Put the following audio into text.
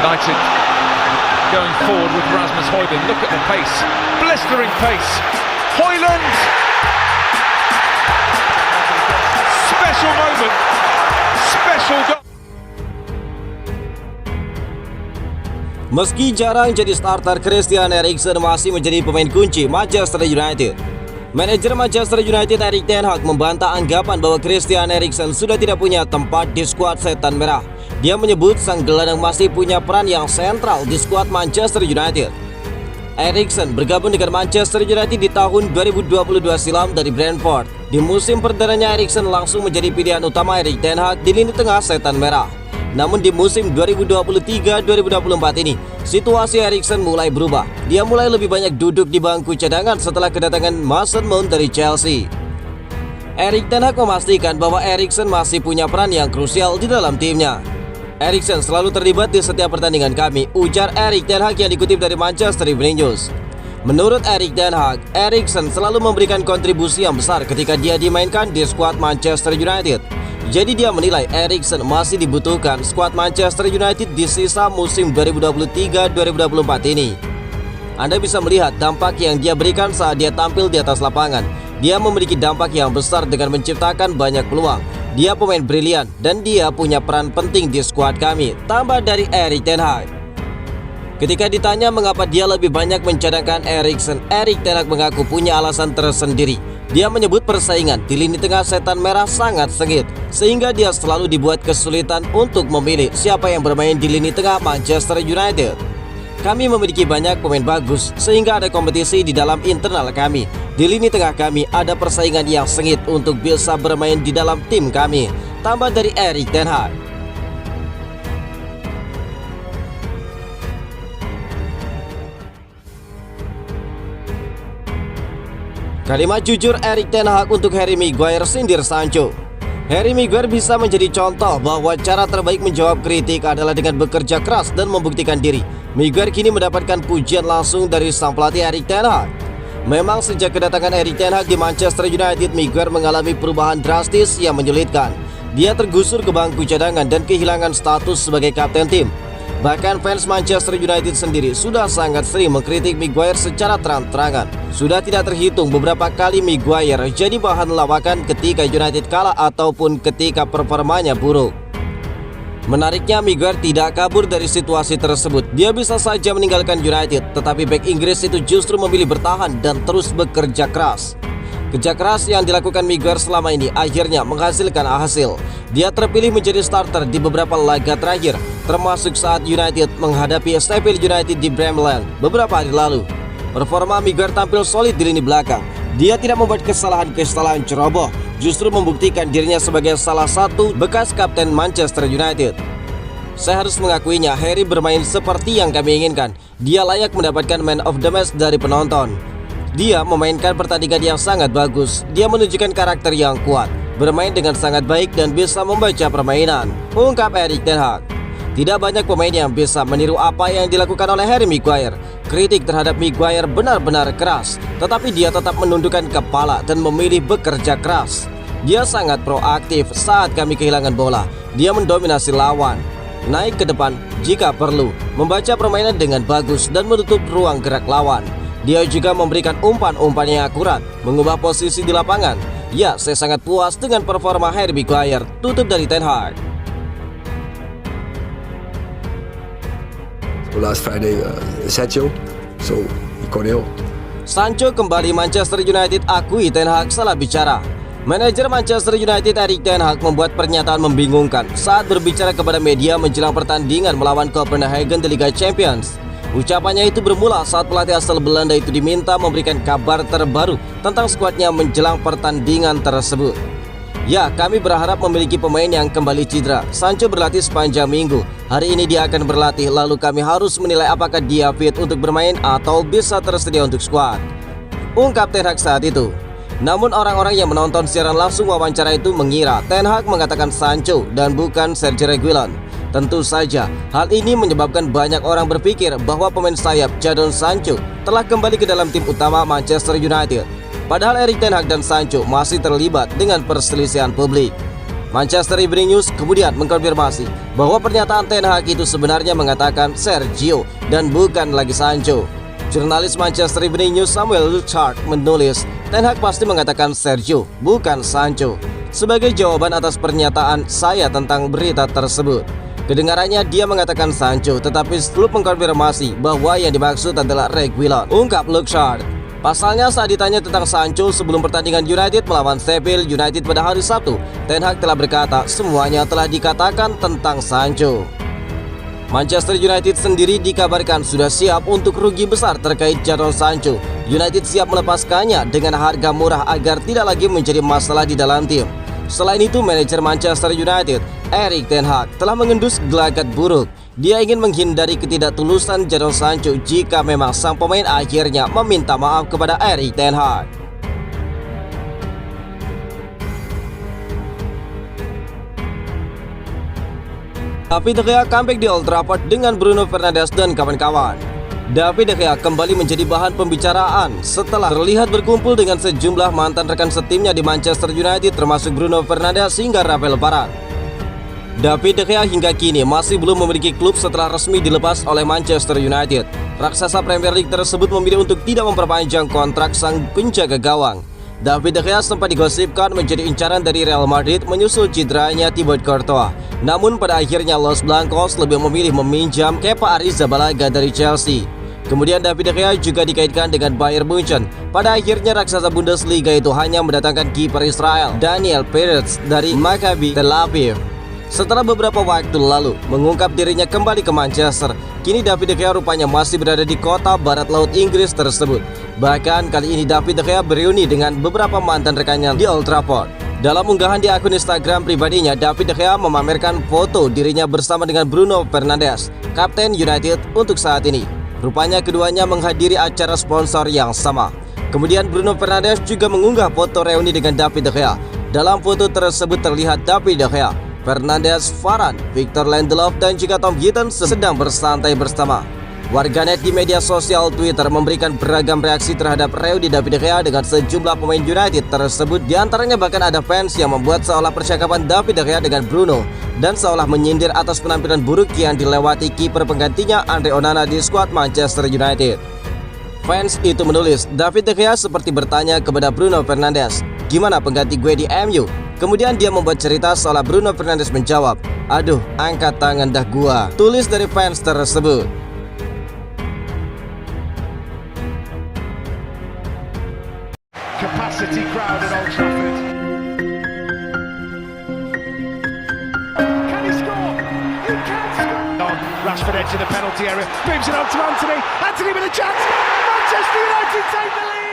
United going forward with Rasmus Højlund. Look at the pace, blistering pace. Højlund! Special moment, special goal. Meski jarang jadi starter, Christian Eriksen masih menjadi pemain kunci Manchester United. Manajer Manchester United Erik ten Hag membantah anggapan bahwa Christian Eriksen sudah tidak punya tempat di skuad Setan Merah. Dia menyebut sang gelandang masih punya peran yang sentral di skuad Manchester United. Eriksen bergabung dengan Manchester United di tahun 2022 silam dari Brentford. Di musim perdananya, Eriksen langsung menjadi pilihan utama Erik ten Hag di lini tengah Setan Merah. Namun di musim 2023-2024 ini, situasi Eriksen mulai berubah. Dia mulai lebih banyak duduk di bangku cadangan setelah kedatangan Mason Mount dari Chelsea. Erik ten Hag memastikan bahwa Eriksen masih punya peran yang krusial di dalam timnya. Eriksen selalu terlibat di setiap pertandingan kami, ujar Erik ten Hag yang dikutip dari Manchester Evening News. Menurut Erik ten Hag, Eriksen selalu memberikan kontribusi yang besar ketika dia dimainkan di skuad Manchester United. Jadi dia menilai Eriksen masih dibutuhkan skuad Manchester United di sisa musim 2023-2024 ini. Anda bisa melihat dampak yang dia berikan saat dia tampil di atas lapangan. Dia memiliki dampak yang besar dengan menciptakan banyak peluang. Dia pemain brilian dan dia punya peran penting di skuad kami, tambah dari Erik ten Hag. Ketika ditanya mengapa dia lebih banyak mencadangkan Eriksen, Erik ten Hag mengaku punya alasan tersendiri. Dia menyebut persaingan di lini tengah Setan Merah sangat sengit, sehingga dia selalu dibuat kesulitan untuk memilih siapa yang bermain di lini tengah Manchester United. Kami memiliki banyak pemain bagus, sehingga ada kompetisi di dalam internal kami. Di lini tengah kami ada persaingan yang sengit untuk bisa bermain di dalam tim kami, tambah dari Erik ten Hag. Kalimat jujur Erik ten Hag untuk Harry Maguire sindir Sancho. Harry Maguire bisa menjadi contoh bahwa cara terbaik menjawab kritik adalah dengan bekerja keras dan membuktikan diri. Maguire kini mendapatkan pujian langsung dari sang pelatih Erik ten Hag. Memang sejak kedatangan Erik ten Hag di Manchester United, Maguire mengalami perubahan drastis yang menyulitkan. Dia tergusur ke bangku cadangan dan kehilangan status sebagai kapten tim. Bahkan fans Manchester United sendiri sudah sangat sering mengkritik Maguire secara terang-terangan. Sudah tidak terhitung beberapa kali Maguire jadi bahan lawakan ketika United kalah ataupun ketika performanya buruk. Menariknya, Maguire tidak kabur dari situasi tersebut. Dia bisa saja meninggalkan United, tetapi bek Inggris itu justru memilih bertahan dan terus bekerja keras. Kerja keras yang dilakukan Maguire selama ini akhirnya menghasilkan hasil. Dia terpilih menjadi starter di beberapa laga terakhir, termasuk saat United menghadapi Sheffield United di Premier League beberapa hari lalu. Performa Maguire tampil solid di lini belakang. Dia tidak membuat kesalahan-kesalahan ceroboh, justru membuktikan dirinya sebagai salah satu bekas kapten Manchester United. Saya harus mengakuinya, Harry bermain seperti yang kami inginkan. Dia layak mendapatkan Man of the Match dari penonton. Dia memainkan pertandingan yang sangat bagus. Dia menunjukkan karakter yang kuat, bermain dengan sangat baik dan bisa membaca permainan, ungkap Erik ten Hag. Tidak banyak pemain yang bisa meniru apa yang dilakukan oleh Harry Maguire. Kritik terhadap Maguire benar-benar keras, tetapi dia tetap menundukkan kepala dan memilih bekerja keras. Dia sangat proaktif saat kami kehilangan bola. Dia mendominasi lawan, naik ke depan jika perlu, membaca permainan dengan bagus dan menutup ruang gerak lawan. Dia juga memberikan umpan-umpan yang akurat, mengubah posisi di lapangan. Ya, saya sangat puas dengan performa Harry Maguire, tutup dari ten Hag. Last Friday, Sancho, so he got ill. Sancho kembali Manchester United, akui ten Hag salah bicara. Manajer Manchester United Erik ten Hag membuat pernyataan membingungkan saat berbicara kepada media menjelang pertandingan melawan Copenhagen di Liga Champions. Ucapannya itu bermula saat pelatih asal Belanda itu diminta memberikan kabar terbaru tentang skuadnya menjelang pertandingan tersebut. Ya, kami berharap memiliki pemain yang kembali cedera. Sancho berlatih sepanjang minggu. Hari ini dia akan berlatih, lalu kami harus menilai apakah dia fit untuk bermain atau bisa tersedia untuk skuad, ungkap ten Hag saat itu. Namun orang-orang yang menonton siaran langsung wawancara itu mengira ten Hag mengatakan Sancho dan bukan Sergio Reguilon. Tentu saja, hal ini menyebabkan banyak orang berpikir bahwa pemain sayap Jadon Sancho telah kembali ke dalam tim utama Manchester United. Padahal Erik ten Hag dan Sancho masih terlibat dengan perselisihan publik. Manchester Evening News kemudian mengkonfirmasi bahwa pernyataan Ten Hag itu sebenarnya mengatakan Sergio dan bukan lagi Sancho. Jurnalis Manchester Evening News Samuel Luchard menulis, Ten Hag pasti mengatakan Sergio, bukan Sancho, sebagai jawaban atas pernyataan saya tentang berita tersebut. Kedengarannya dia mengatakan Sancho, tetapi klub mengkonfirmasi bahwa yang dimaksud adalah Reguilon, ungkap Luchard. Pasalnya saat ditanya tentang Sancho sebelum pertandingan United melawan Sheffield United pada hari Sabtu, Ten Hag telah berkata semuanya telah dikatakan tentang Sancho. Manchester United sendiri dikabarkan sudah siap untuk rugi besar terkait Jadon Sancho. United siap melepaskannya dengan harga murah agar tidak lagi menjadi masalah di dalam tim. Selain itu, manajer Manchester United, Erik ten Hag, telah mengendus gelagat buruk. Dia ingin menghindari ketidaktulusan Jadon Sancho jika memang sang pemain akhirnya meminta maaf kepada Erik ten Hag. David De Gea comeback di Old Trafford dengan Bruno Fernandes dan kawan-kawan. David De Gea kembali menjadi bahan pembicaraan setelah terlihat berkumpul dengan sejumlah mantan rekan setimnya di Manchester United termasuk Bruno Fernandes hingga Rafael Varane. David De Gea hingga kini masih belum memiliki klub setelah resmi dilepas oleh Manchester United. Raksasa Premier League tersebut memilih untuk tidak memperpanjang kontrak sang penjaga gawang. David De Gea sempat digosipkan menjadi incaran dari Real Madrid menyusul cederanya Thibaut Courtois. Namun pada akhirnya Los Blancos lebih memilih meminjam Kepa Arrizabalaga dari Chelsea. Kemudian David De Gea juga dikaitkan dengan Bayern Munchen. Pada akhirnya raksasa Bundesliga itu hanya mendatangkan kiper Israel Daniel Peretz dari Maccabi Tel Aviv. Setelah beberapa waktu lalu mengungkap dirinya kembali ke Manchester, kini David De Gea rupanya masih berada di kota barat laut Inggris tersebut. Bahkan kali ini David De Gea bereuni dengan beberapa mantan rekannya di Old Trafford. Dalam unggahan di akun Instagram pribadinya, David De Gea memamerkan foto dirinya bersama dengan Bruno Fernandes, kapten United untuk saat ini. Rupanya keduanya menghadiri acara sponsor yang sama. Kemudian Bruno Fernandes juga mengunggah foto reuni dengan David De Gea. Dalam foto tersebut terlihat David De Gea, Fernandes, Varane, Victor Lindelof, dan juga Tom Gittens sedang bersantai bersama. Warganet di media sosial Twitter memberikan beragam reaksi terhadap reuni David De Gea dengan sejumlah pemain United tersebut. Di antaranya bahkan ada fans yang membuat seolah percakapan David De Gea dengan Bruno dan seolah menyindir atas penampilan buruk yang dilewati kiper penggantinya Andre Onana di skuad Manchester United. Fans itu menulis, David De Gea seperti bertanya kepada Bruno Fernandes, "Gimana pengganti gue di MU?" Kemudian dia membuat cerita seolah Bruno Fernandes menjawab, "Aduh, angkat tangan dah gua." Tulis dari fans tersebut. Capacity crowd at Old Trafford. Can he score? He can score. On Rashford edge of the penalty area, moves it on to Anthony. Anthony with a chance. Manchester United take the lead.